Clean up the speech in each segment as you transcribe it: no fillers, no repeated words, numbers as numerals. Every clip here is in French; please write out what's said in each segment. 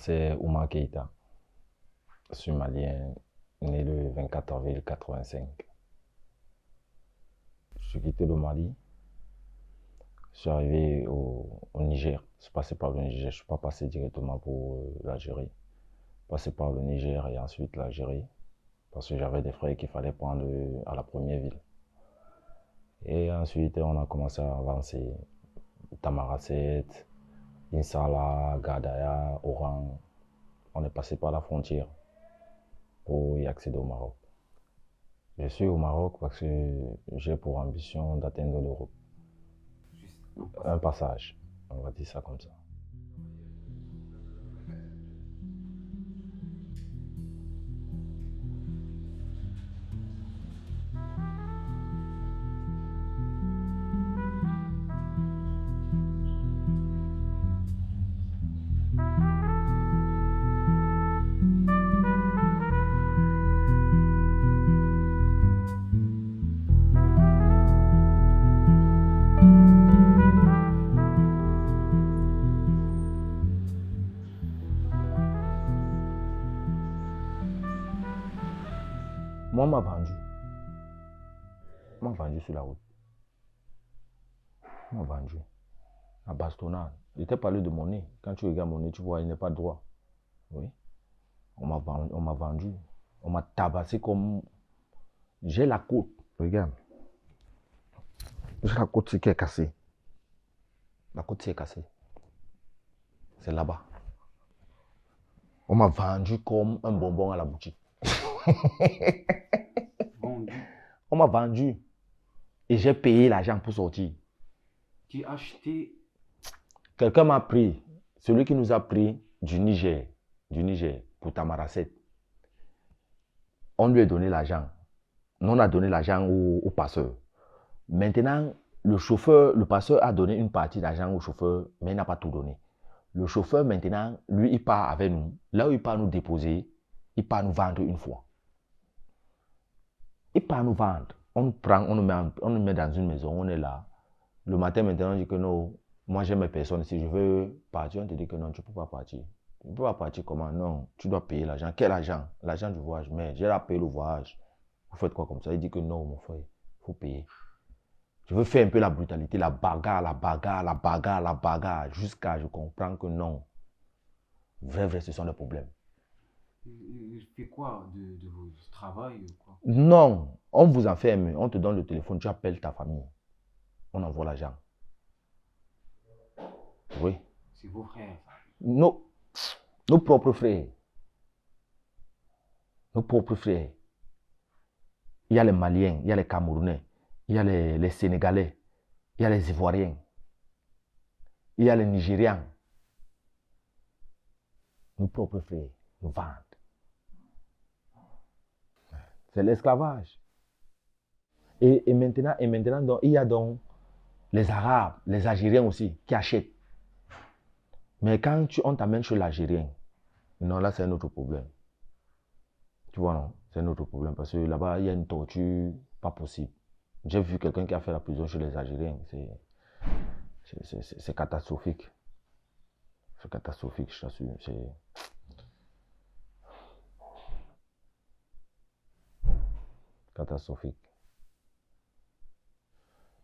c'est Oumar Keïta. Je suis malien, né le 24 avril 85. Je suis quitté le Mali. Je suis arrivé au Niger. Je suis passé par le Niger. Je ne suis pas passé directement pour l'Algérie. Passé par le Niger et ensuite l'Algérie. Parce que j'avais des frères qu'il fallait prendre à la première ville. Et ensuite, on a commencé à avancer. Tamaracet, Insala, Gardaya, Oran. On est passé par la frontière pour y accéder au Maroc. Je suis au Maroc parce que j'ai pour ambition d'atteindre l'Europe. Un passage, on va dire ça comme ça. Moi, on m'a vendu. On m'a vendu sur la route. On m'a vendu. À bastonnade. Je t'ai parlé de mon nez. Quand tu regardes mon nez, tu vois, il n'est pas droit. Oui. On m'a vendu. On m'a tabassé comme... J'ai la côte. Regarde. J'ai la côte qui est cassée. La côte est cassée. C'est là-bas. On m'a vendu comme un bonbon à la boutique. On m'a vendu. Et j'ai payé l'argent pour sortir. Tu as acheté. Quelqu'un m'a pris. Celui qui nous a pris du Niger, pour Tamaracet. On lui a donné l'argent. On a donné l'argent au passeur. Maintenant, le passeur a donné une partie d'argent au chauffeur, mais il n'a pas tout donné. Le chauffeur, maintenant, lui, il part avec nous. Là où il part nous déposer, il part nous vendre une fois. Il part nous vendre. On nous prend, on nous met dans une maison, on est là. Le matin, maintenant, on dit que non, moi j'ai mes personnes. Si je veux partir, on te dit que non, tu ne peux pas partir. Tu ne peux pas partir comment? Non, tu dois payer l'argent. Quel argent? L'argent du voyage. Mais j'ai la payer le voyage. Vous faites quoi comme ça? Il dit que non, mon frère, il faut payer. Je veux faire un peu la brutalité, la bagarre, jusqu'à je comprends que non. Vrai, ce sont des problèmes. Il fait quoi de vos travail quoi? Non, on vous enferme, on te donne le téléphone, tu appelles ta famille. On envoie l'argent. Oui. C'est vos frères. Nos propres frères. Nos propres frères. Il y a les Maliens, il y a les Camerounais, il y a les Sénégalais, il y a les Ivoiriens, il y a les Nigérians. Nos propres frères nous vendent. C'est l'esclavage. Et maintenant donc, il y a donc les Arabes, les Algériens aussi, qui achètent. Mais quand on t'amène chez l'Algérien, non, là c'est un autre problème. Tu vois, non? C'est un autre problème parce que là-bas, il y a une torture pas possible. J'ai vu quelqu'un qui a fait la prison chez les Algériens. C'est catastrophique. C'est catastrophique, je t'assure. C'est catastrophique.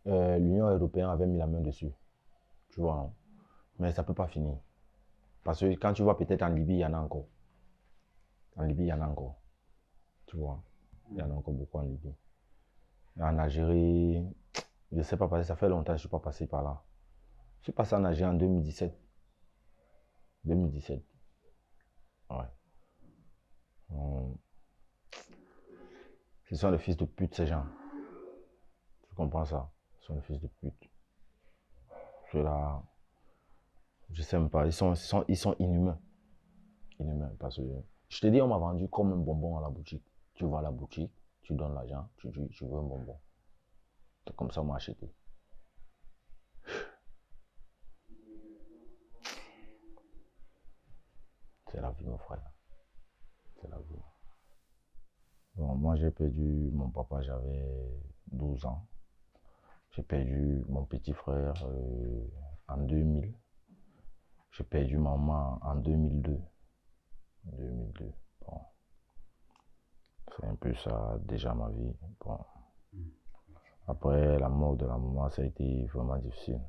L'Union européenne avait mis la main dessus. Tu vois, non? Mais ça ne peut pas finir. Parce que quand tu vois peut-être en Libye, il y en a encore. En Libye, il y en a encore. Tu vois, il y en a encore beaucoup en Libye. En Algérie, je ne sais pas, parce que ça fait longtemps que je ne suis pas passé par là. Je suis passé en Algérie en 2017. 2017. Ouais. Ce sont les fils de pute, ces gens. Tu comprends ça? Ce sont les fils de pute. Ceux-là, je ne sais même pas, ils sont inhumains. Inhumains, parce que, je te dis, on m'a vendu comme un bonbon à la boutique. Tu vas à la boutique, tu donnes l'argent, tu dis, je veux un bonbon. C'est comme ça qu'on m'a acheté. C'est la vie, mon frère. C'est la vie. Bon, moi, j'ai perdu mon papa, j'avais 12 ans. J'ai perdu mon petit frère en 2000. J'ai perdu maman en 2002. 2002. Bon. C'est un peu ça, déjà ma vie. Bon. Après la mort de la maman, ça a été vraiment difficile.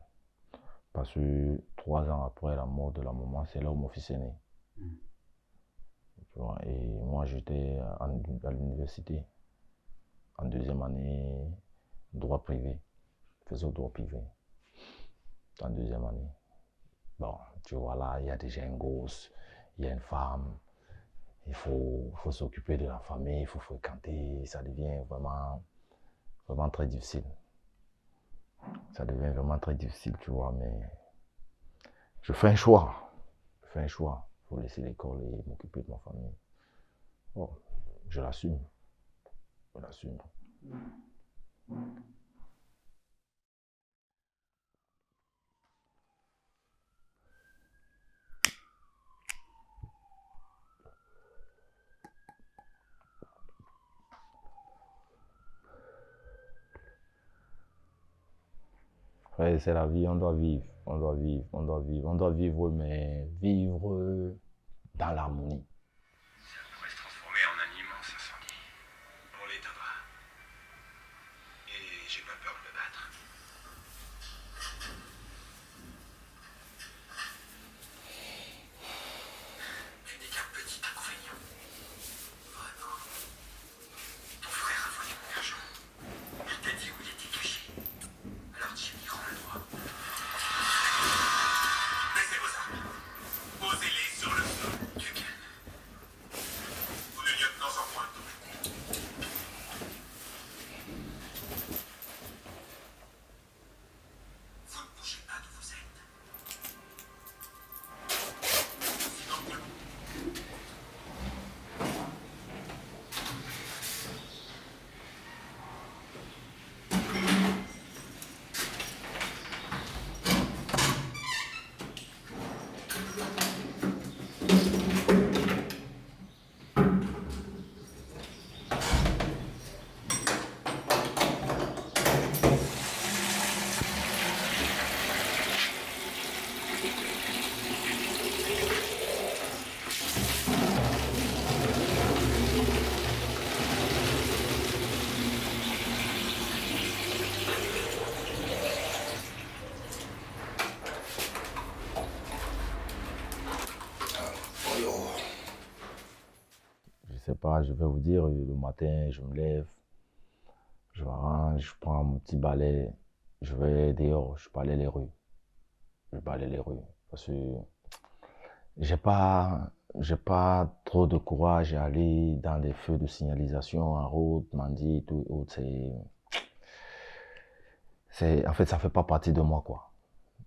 Parce que 3 ans après la mort de la maman, c'est là où mon fils est né. Tu vois, et moi, j'étais à l'université, en deuxième année, droit privé. Je faisais au droit privé, en deuxième année. Bon, tu vois, là, il y a déjà un gosse, il y a une femme, il faut s'occuper de la famille, il faut fréquenter, ça devient vraiment, vraiment très difficile. Ça devient vraiment très difficile, tu vois, mais je fais un choix. Je fais un choix. Il faut laisser l'école et m'occuper de ma famille. Bon, je l'assume. Je l'assume. Ouais, c'est la vie, on doit vivre, on doit vivre, on doit vivre, on doit vivre, mais vivre dans l'harmonie. Ça pourrait se transformer en un immense incendie. On l'éteindra. Et j'ai pas peur de me battre. Tu n'es qu'un petit inconvénient. Vraiment. Ton frère a volé mon argent. Il t'a dit où il était caché. Alors Jimmy, rends le droit. Laissez vos armes. Posez-les sur le sol. Du calme. Vous le lieutenant en pointe. Vous ne bougez pas d'où vous êtes. Sinon, vous le... Je sais pas, je vais vous dire, le matin, je me lève, je m'arrange, je prends mon petit balai, je vais dehors, je balaye les rues. Je balaye les rues. Parce que j'ai pas trop de courage à aller dans les feux de signalisation en route, Mandi et tout autre. En fait, ça fait pas partie de moi, quoi.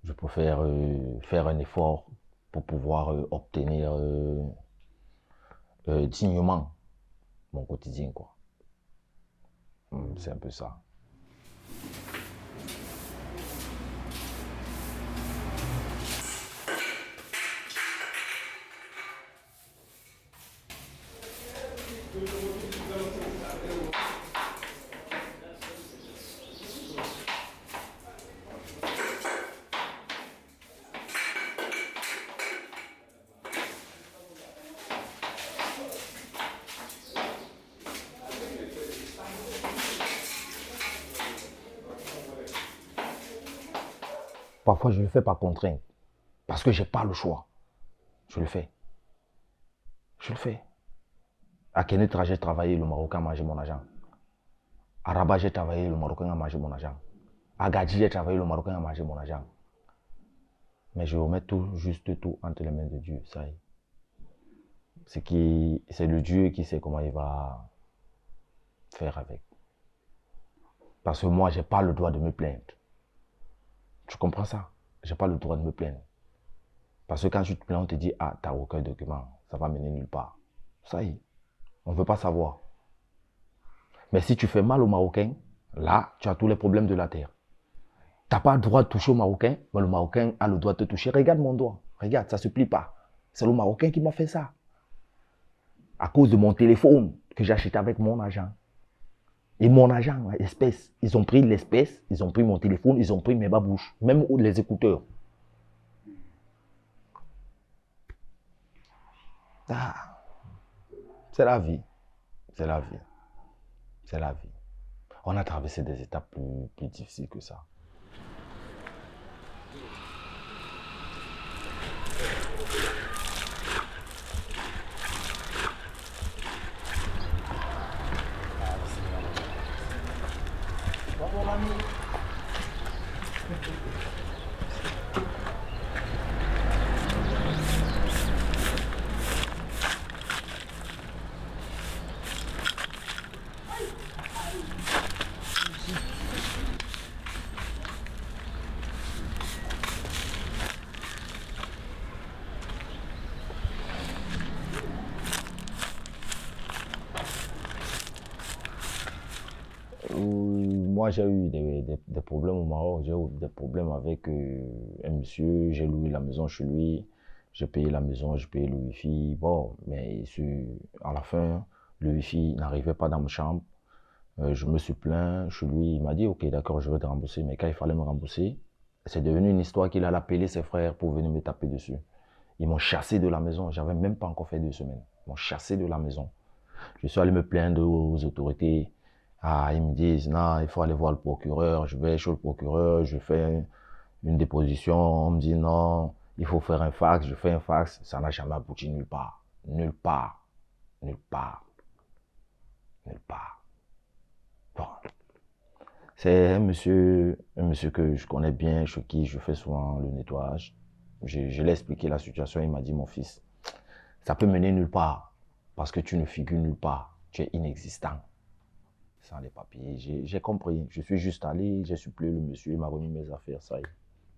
Je préfère faire un effort pour pouvoir obtenir dignement mon quotidien, quoi. C'est un peu ça. Parfois, je le fais par contrainte. Parce que j'ai pas le choix. Je le fais. Je le fais. À Kenetra, j'ai travaillé, le Marocain a mangé mon argent. À Rabat, j'ai travaillé, le Marocain a mangé mon argent. À Gadji, j'ai travaillé, le Marocain a mangé mon argent. Mais je remets tout, juste tout entre les mains de Dieu. Ça y est. C'est le Dieu qui sait comment il va faire avec. Parce que moi, j'ai pas le droit de me plaindre. Tu comprends ça? J'ai pas le droit de me plaindre. Parce que quand tu te plains, on te dit, ah, t'as aucun document, ça va mener nulle part. Ça y est, on ne veut pas savoir. Mais si tu fais mal aux Marocains, là, tu as tous les problèmes de la terre. Tu n'as pas le droit de toucher au Marocain, mais le Marocain a le droit de te toucher. Regarde mon doigt, regarde, ça ne se plie pas. C'est le Marocain qui m'a fait ça. À cause de mon téléphone que j'ai acheté avec mon argent. Et mon argent, espèce, ils ont pris l'espèce, ils ont pris mon téléphone, ils ont pris mes babouches, même les écouteurs. Ah, C'est la vie. C'est la vie. C'est la vie. On a traversé des étapes plus difficiles que ça. Moi, j'ai eu des problèmes au Maroc. J'ai eu des problèmes avec un monsieur. J'ai loué la maison chez lui. J'ai payé la maison, j'ai payé le wifi. Bon, mais à la fin, le wifi n'arrivait pas dans ma chambre. Je me suis plaint chez lui. Il m'a dit, ok, d'accord, je vais te rembourser. Mais quand il fallait me rembourser, c'est devenu une histoire qu'il allait appeler ses frères pour venir me taper dessus. Ils m'ont chassé de la maison. J'avais même pas encore fait 2 semaines. Ils m'ont chassé de la maison. Je suis allé me plaindre aux autorités. Ah, ils me disent, non, il faut aller voir le procureur. Je vais chez le procureur, je fais une déposition. On me dit, non, il faut faire un fax. Je fais un fax. Ça n'a jamais abouti nulle part. Nulle part. Nulle part. Nulle part. Bon. C'est un monsieur que je connais bien, chez qui je fais souvent le nettoyage. Je lui ai expliqué la situation. Il m'a dit, mon fils, ça peut mener nulle part. Parce que tu ne figures nulle part. Tu es inexistant. Sans les papiers. J'ai compris. Je suis juste allé, j'ai supplié le monsieur, il m'a remis mes affaires, ça y est.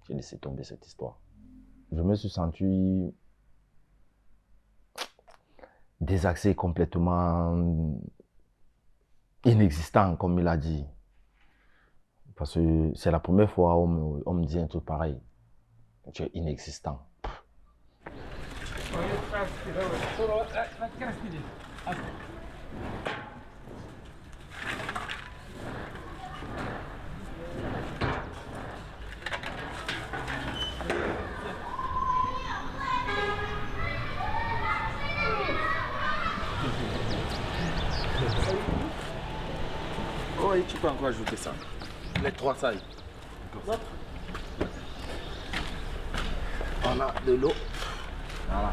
J'ai laissé tomber cette histoire. Je me suis senti désaxé, complètement inexistant, comme il a dit. Parce que c'est la première fois où on me dit un truc pareil. Tu es inexistant. Oui, tu peux encore ajouter ça. Les 3 sailles. On a de l'eau. Voilà.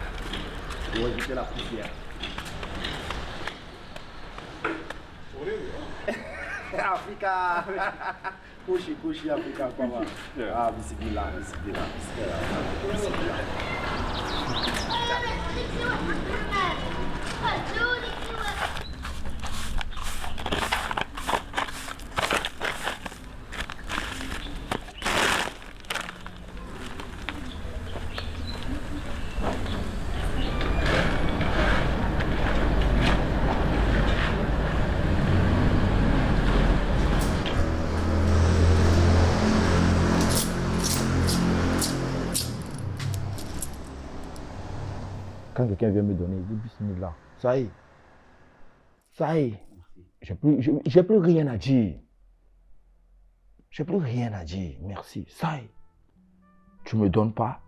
Pour éviter la poussière. Africa. Kushi, Africa, comment? Ah, bismillah. Quand quelqu'un vient me donner, il dit bismillah. Ça y est. Ça y est. J'ai plus rien à dire. J'ai plus rien à dire. Merci. Ça y est. Tu me donnes pas.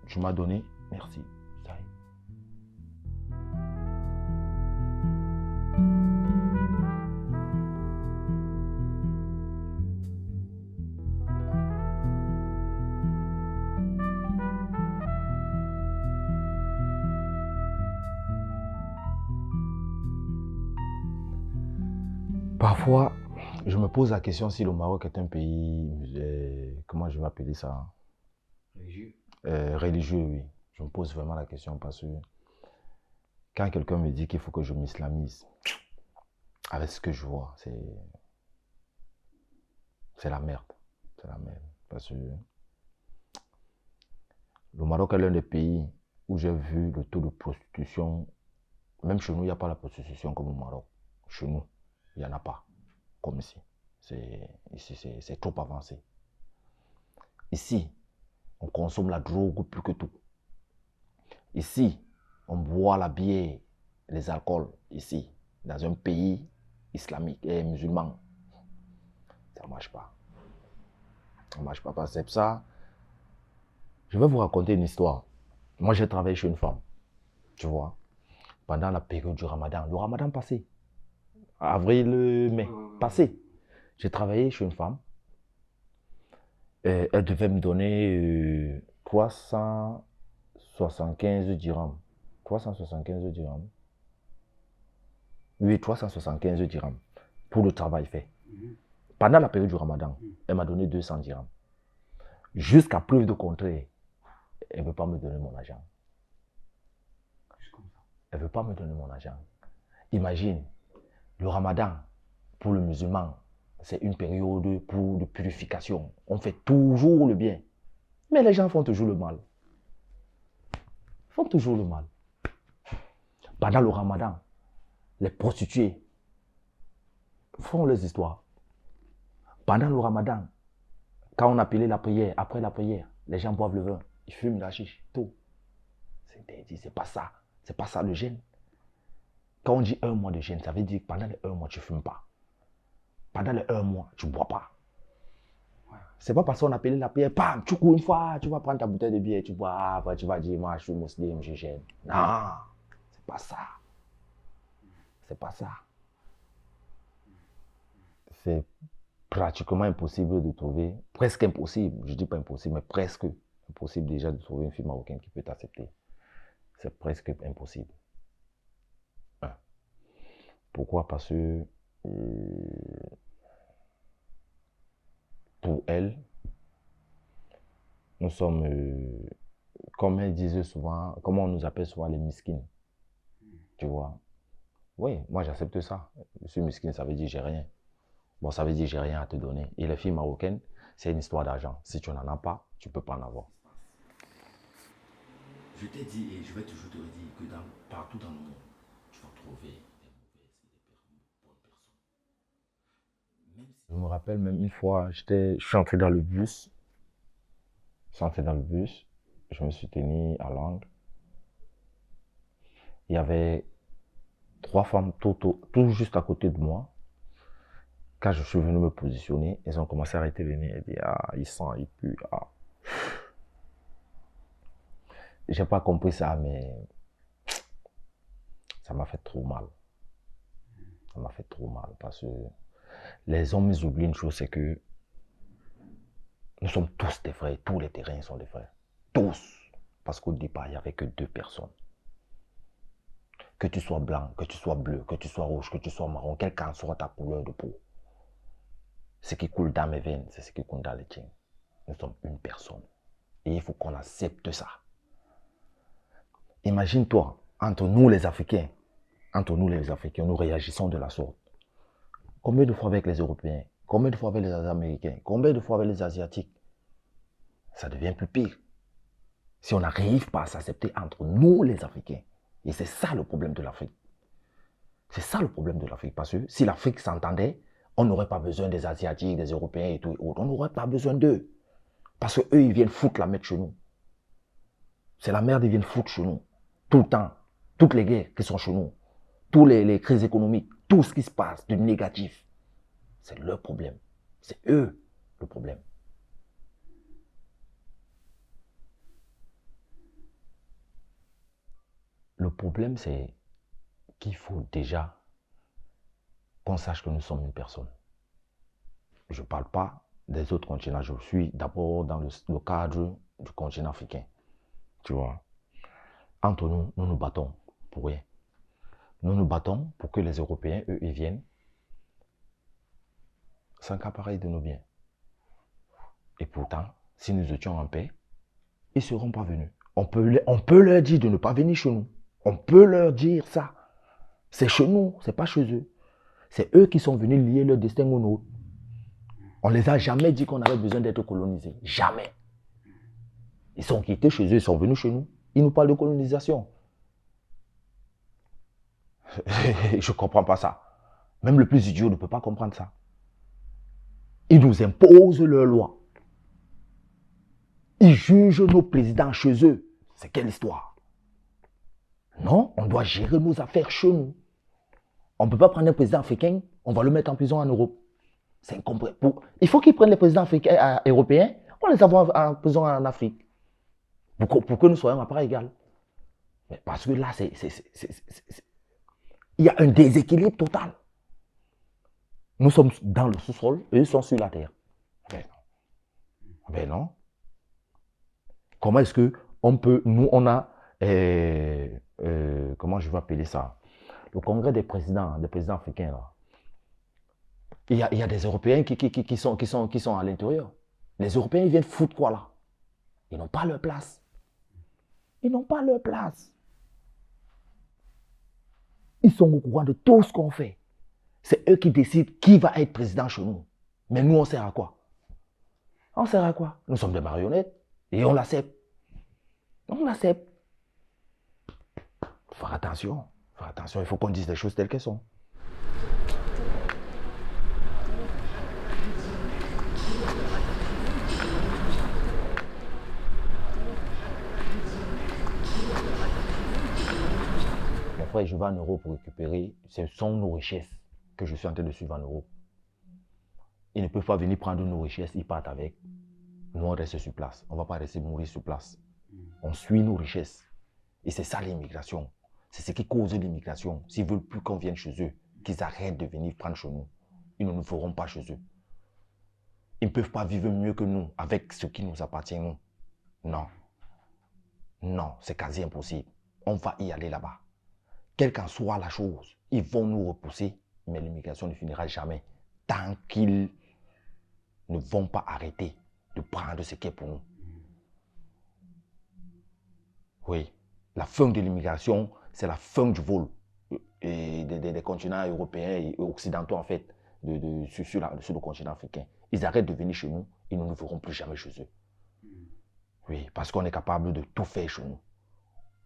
Tu m'as donné. Merci. Ça y est. Parfois, je me pose la question si le Maroc est un pays, comment je vais appeler ça? Religieux. Religieux, oui. Je me pose vraiment la question parce que quand quelqu'un me dit qu'il faut que je m'islamise, avec ce que je vois, c'est la merde. C'est la merde. Parce que le Maroc est l'un des pays où j'ai vu le taux de prostitution. Même chez nous, il n'y a pas la prostitution comme au Maroc. Chez nous, il n'y en a pas. Comme ici. Ici, c'est trop avancé. Ici, on consomme la drogue plus que tout. Ici, on boit la bière, les alcools, ici, dans un pays islamique et musulman. Ça ne marche pas. Ça ne marche pas. Parce que c'est ça. Je vais vous raconter une histoire. Moi, j'ai travaillé chez une femme. Tu vois. pendant la période du Ramadan, le Ramadan passé, avril, mai, Ouais. passé, j'ai travaillé chez une femme. Elle devait me donner 375 dirhams. 375 dirhams. Oui, 375 dirhams pour le travail fait. Pendant la période du Ramadan, elle m'a donné 200 dirhams. Jusqu'à preuve de contraire, elle ne veut pas me donner mon argent. Juste comme ça. Elle ne veut pas me donner mon argent. Imagine, le Ramadan, pour le musulman, c'est une période de purification. On fait toujours le bien. Mais les gens font toujours le mal. Ils font toujours le mal. Pendant le Ramadan, les prostituées font leurs histoires. Pendant le Ramadan, quand on appelait la prière, après la prière, les gens boivent le vin, ils fument la chiche, tout. C'est interdit, c'est pas ça. C'est pas ça le jeûne. Quand on dit 1 mois de jeûne, ça veut dire que pendant les 1 mois, tu ne fumes pas. Pendant les 1 mois, tu ne bois pas. C'est pas parce qu'on appelait la prière, bam, tu cours une fois, tu vas prendre ta bouteille de bière, tu bois, après tu vas dire, moi je suis musulman, je jeûne. Non, c'est pas ça. C'est pas ça. C'est pratiquement impossible de trouver, presque impossible, je dis pas impossible, mais presque impossible déjà de trouver une fille marocaine qui peut t'accepter. C'est presque impossible. Pourquoi? Parce que pour elle, nous sommes, comme elle disait souvent, comme on nous appelle souvent les miskines. Tu vois? Oui, moi j'accepte ça. Je suis miskin, ça veut dire j'ai rien. Bon, ça veut dire j'ai rien à te donner. Et les filles marocaines, c'est une histoire d'argent. Si tu n'en as pas, tu ne peux pas en avoir. Je t'ai dit et je vais toujours te le dire que partout dans le monde, tu vas trouver des mauvaises et des bonnes personnes. Même si... Je me rappelle même une fois, je suis entré dans le bus. Je suis entré dans le bus. Je me suis tenu à l'angle. Il y avait 3 femmes tout juste à côté de moi. Quand je suis venu me positionner, elles ont commencé à arrêter de venir et dire, ah, il sent, il pue, ah. J'ai pas compris ça, mais ça m'a fait trop mal. Ça m'a fait trop mal parce que les hommes ils oublient une chose, c'est que nous sommes tous des frères, tous les terrains sont des frères. Tous. Parce qu'au départ, il n'y avait que 2 personnes. Que tu sois blanc, que tu sois bleu, que tu sois rouge, que tu sois marron, quelle qu'en soit ta couleur de peau. Ce qui coule dans mes veines, c'est ce qui coule dans les tiennes. Nous sommes une personne. Et il faut qu'on accepte ça. Imagine-toi, entre nous les Africains, nous réagissons de la sorte. Combien de fois avec les Européens? Combien de fois avec les Américains? Combien de fois avec les Asiatiques? Ça devient plus pire. Si on n'arrive pas à s'accepter entre nous les Africains. Et c'est ça le problème de l'Afrique. C'est ça le problème de l'Afrique. Parce que si l'Afrique s'entendait, on n'aurait pas besoin des Asiatiques, des Européens et tout. On n'aurait pas besoin d'eux. Parce qu'eux, ils viennent foutre la merde chez nous. C'est la merde, ils viennent foutre chez nous. Tout le temps. Toutes les guerres qui sont chez nous. Toutes les crises économiques. Tout ce qui se passe de négatif. C'est leur problème. C'est eux le problème. Le problème, c'est qu'il faut déjà qu'on sache que nous sommes une personne. Je ne parle pas des autres continents. Je suis d'abord dans le cadre du continent africain. Tu vois. Entre nous, nous nous battons pour rien. Nous nous battons pour que les Européens, eux, ils viennent s'accaparer de nos biens. Et pourtant, si nous étions en paix, ils ne seront pas venus. On peut leur dire de ne pas venir chez nous. On peut leur dire ça. C'est chez nous, ce n'est pas chez eux. C'est eux qui sont venus lier leur destin au nôtre. On ne les a jamais dit qu'on avait besoin d'être colonisés. Jamais. Ils sont quittés chez eux, ils sont venus chez nous. Ils nous parlent de colonisation. Je ne comprends pas ça. Même le plus idiot ne peut pas comprendre ça. Ils nous imposent leurs lois. Ils jugent nos présidents chez eux. C'est quelle histoire? Non, on doit gérer nos affaires chez nous. On ne peut pas prendre un président africain, on va le mettre en prison en Europe. C'est incompréhensible. Il faut qu'ils prennent les présidents africains, européens, on les envoie en prison en Afrique. Pour que nous soyons à part égale. Mais parce que là, il y a un déséquilibre total. Nous sommes dans le sous-sol et ils sont sur la terre. Ben non. Comment est-ce que on peut... Nous, on a... comment je vais appeler ça? Le congrès des présidents africains, là. Il y a des Européens qui sont à l'intérieur. Les Européens, ils viennent foutre quoi, là? Ils n'ont pas leur place. Ils n'ont pas leur place. Ils sont au courant de tout ce qu'on fait. C'est eux qui décident qui va être président chez nous. Mais nous, on sert à quoi? On sert à quoi? Nous sommes des marionnettes et on l'accepte. On l'accepte. Faire attention. Faire attention, il faut qu'on dise les choses telles qu'elles sont. Mon frère, je vais en Europe pour récupérer. Ce sont nos richesses que je suis en train de suivre en Europe. Ils ne peuvent pas venir prendre nos richesses, ils partent avec. Nous, on reste sur place. On ne va pas rester mourir sur place. On suit nos richesses. Et c'est ça l'immigration. C'est ce qui cause l'immigration. S'ils ne veulent plus qu'on vienne chez eux, qu'ils arrêtent de venir prendre chez nous. Ils ne nous feront pas chez eux. Ils ne peuvent pas vivre mieux que nous avec ce qui nous appartient, nous. Non. Non, c'est quasi impossible. On va y aller là-bas. Quelle qu'en soit la chose, ils vont nous repousser, mais l'immigration ne finira jamais tant qu'ils ne vont pas arrêter de prendre ce qui est pour nous. Oui, la fin de l'immigration, c'est la fin du vol des continents européens et occidentaux, en fait, sur le continent africain. Ils arrêtent de venir chez nous, ils ne nous verront plus jamais chez eux. Oui, parce qu'on est capable de tout faire chez nous.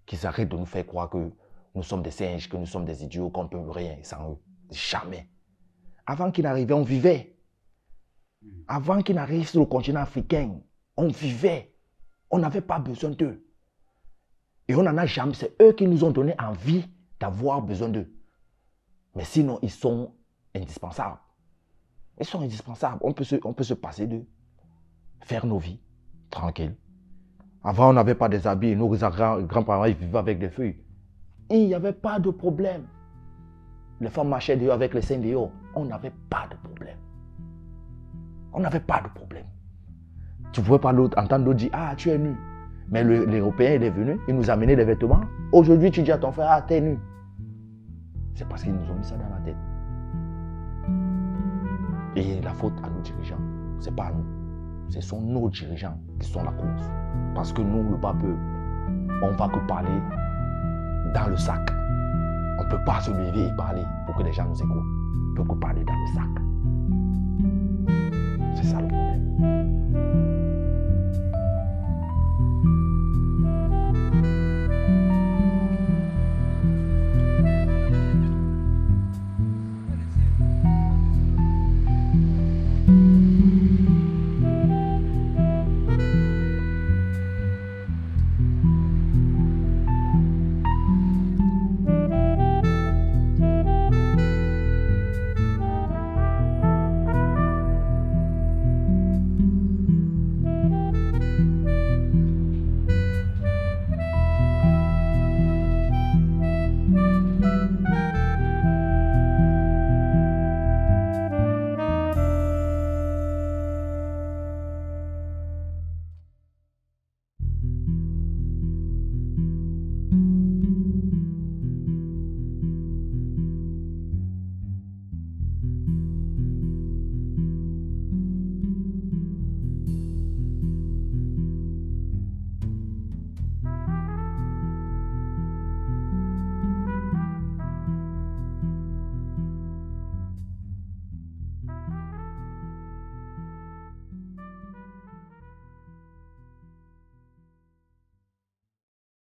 Qu'ils arrêtent de nous faire croire que nous sommes des singes, que nous sommes des idiots, qu'on ne peut rien sans eux. Jamais. Avant qu'ils n'arrivent, on vivait. Avant qu'ils n'arrivent sur le continent africain, on vivait. On n'avait pas besoin d'eux. Et on n'en a jamais. C'est eux qui nous ont donné envie d'avoir besoin d'eux. Mais sinon, ils sont indispensables. Ils sont indispensables. On peut se passer d'eux. Faire nos vies tranquilles. Avant, on n'avait pas des habits. Nos grands-parents, ils vivaient avec des feuilles. Il n'y avait pas de problème. Les femmes marchaient dehors avec les seins dehors. On n'avait pas de problème. On n'avait pas de problème. Tu ne pouvais pas entendre l'autre dire, ah, tu es nu. Mais l'Européen, il est venu, il nous a amené des vêtements. Aujourd'hui, tu dis à ton frère, ah, t'es nu. C'est parce qu'ils nous ont mis ça dans la tête. Et la faute à nos dirigeants, ce n'est pas à nous. Ce sont nos dirigeants qui sont la cause. Parce que nous, le bas peuple, on ne va que parler dans le sac. On ne peut pas se lever et parler pour que les gens nous écoutent. On ne peut que parler dans le sac. C'est ça le problème.